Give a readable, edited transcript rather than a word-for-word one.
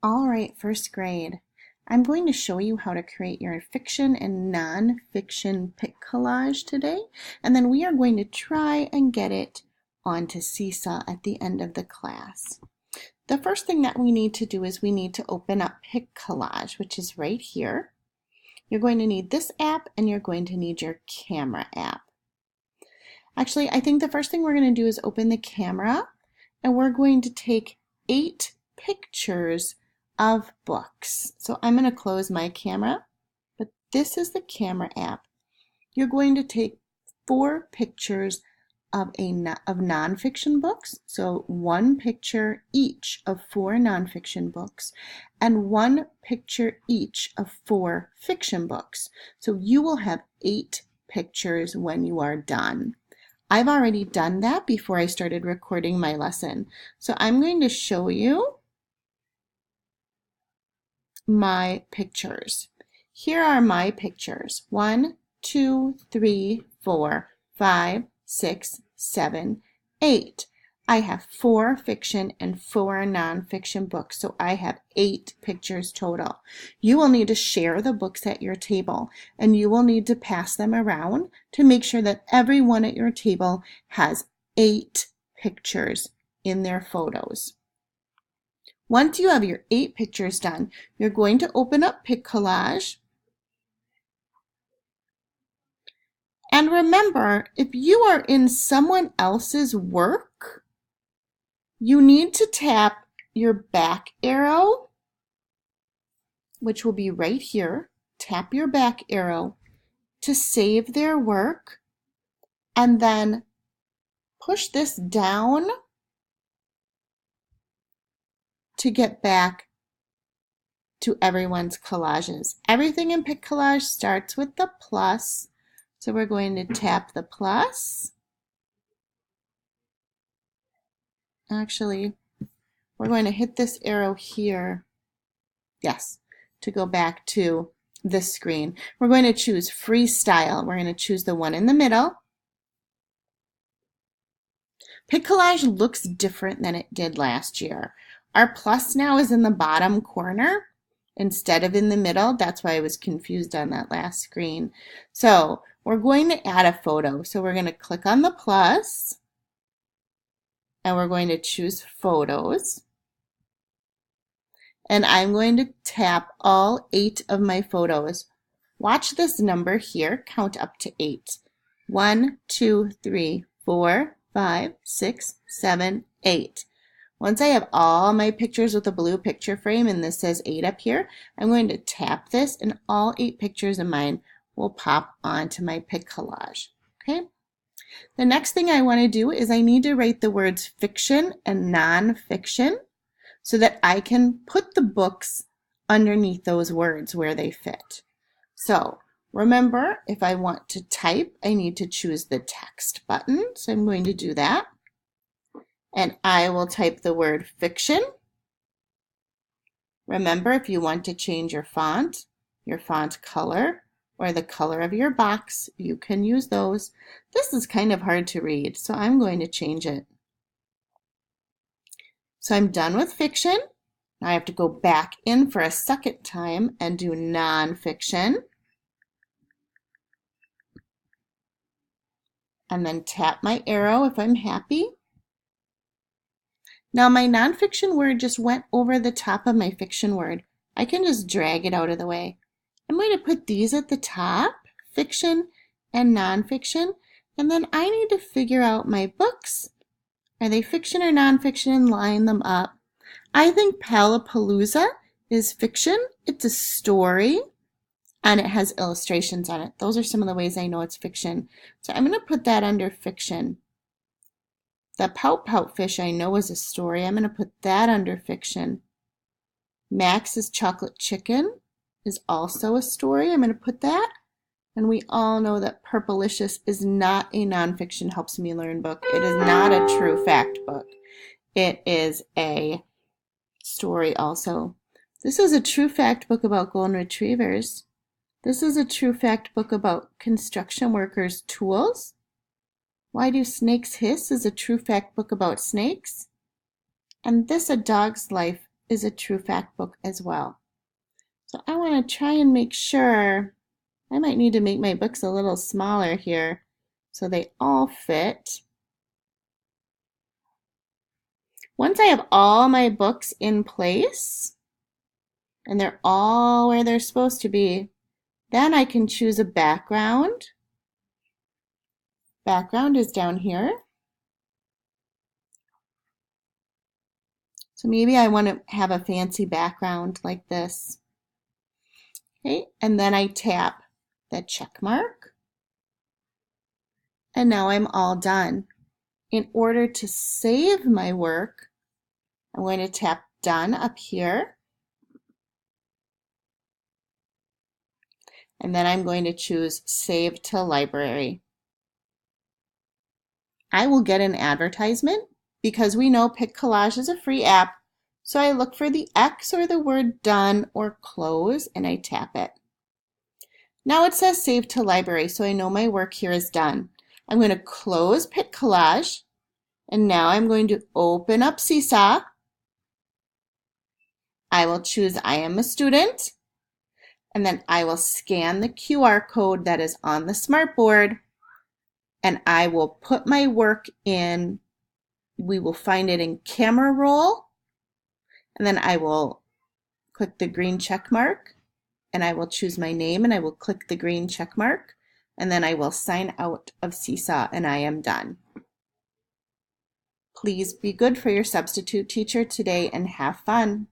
All right, first grade. I'm going to show you how to create your fiction and nonfiction pic collage today, and then we are going to try and get it onto Seesaw at the end of the class. The first thing that we need to do is we need to open up PicCollage, which is right here. You're going to need this app and you're going to need your camera app. Actually, I think the first thing we're going to do is open the camera and we're going to take 8 pictures of books. So I'm going to close my camera, but this is the camera app. You're going to take 4 pictures of nonfiction books, so 1 picture each of 4 nonfiction books, and 1 picture each of 4 fiction books. So you will have 8 pictures when you are done. I've already done that before I started recording my lesson. So I'm going to show you my pictures. Here are my pictures. 1, 2, 3, 4, 5, 6, 7, 8. I have 4 fiction and 4 nonfiction books, so I have 8 pictures total. You will need to share the books at your table, and you will need to pass them around to make sure that everyone at your table has 8 pictures in their photos. Once you have your 8 pictures done, you're going to open up PicCollage. And remember, if you are in someone else's work, you need to tap your back arrow, which will be right here. Tap your back arrow to save their work, and then push this down to get back to everyone's collages. Everything in PicCollage starts with the plus, so we're going to tap the plus. Actually, we're going to hit this arrow here, yes, to go back to this screen. We're going to choose freestyle. We're going to choose the one in the middle. PicCollage looks different than it did last year. Our plus now is in the bottom corner instead of in the middle. That's why I was confused on that last screen. So we're going to add a photo. So we're going to click on the plus and we're going to choose photos. And I'm going to tap all 8 of my photos. Watch this number here, count up to 8. 1, 2, 3, 4, 5, 6, 7, 8. Once I have all my pictures with a blue picture frame and this says 8 up here, I'm going to tap this and all 8 pictures of mine will pop onto my PicCollage. Okay? The next thing I want to do is I need to write the words fiction and nonfiction so that I can put the books underneath those words where they fit. So remember, if I want to type, I need to choose the text button. So I'm going to do that. And I will type the word fiction. Remember, if you want to change your font color, or the color of your box, you can use those. This is kind of hard to read, so I'm going to change it. So I'm done with fiction. Now I have to go back in for a second time and do nonfiction. And then tap my arrow if I'm happy. Now my nonfiction word just went over the top of my fiction word. I can just drag it out of the way. I'm going to put these at the top, fiction and nonfiction, and then I need to figure out my books. Are they fiction or nonfiction and line them up? I think Palapalooza is fiction. It's a story and it has illustrations on it. Those are some of the ways I know it's fiction. So I'm going to put that under fiction. The Pout Pout Fish I know is a story. I'm going to put that under fiction. Max's Chocolate Chicken is also a story. I'm going to put that. And we all know that Purplicious is not a nonfiction helps me learn book. It is not a true fact book. It is a story also. This is a true fact book about golden retrievers. This is a true fact book about construction workers' tools. Why Do Snakes Hiss is a true fact book about snakes. And this, A Dog's Life, is a true fact book as well. So I want to try and make sure, I might need to make my books a little smaller here so they all fit. Once I have all my books in place and they're all where they're supposed to be, then I can choose a background. Background is down here. So maybe I want to have a fancy background like this. Okay, and then I tap the check mark. And now I'm all done. In order to save my work, I'm going to tap done up here. And then I'm going to choose save to library. I will get an advertisement because we know PicCollage is a free app. So I look for the X or the word done or close and I tap it. Now it says save to library, so I know my work here is done. I'm going to close PicCollage and now I'm going to open up Seesaw. I will choose I am a student and then I will scan the QR code that is on the smartboard and I will put my work in. We will find it in camera roll and then I will click the green check mark and I will choose my name and I will click the green check mark and then I will sign out of Seesaw and I am done. Please be good for your substitute teacher today and have fun.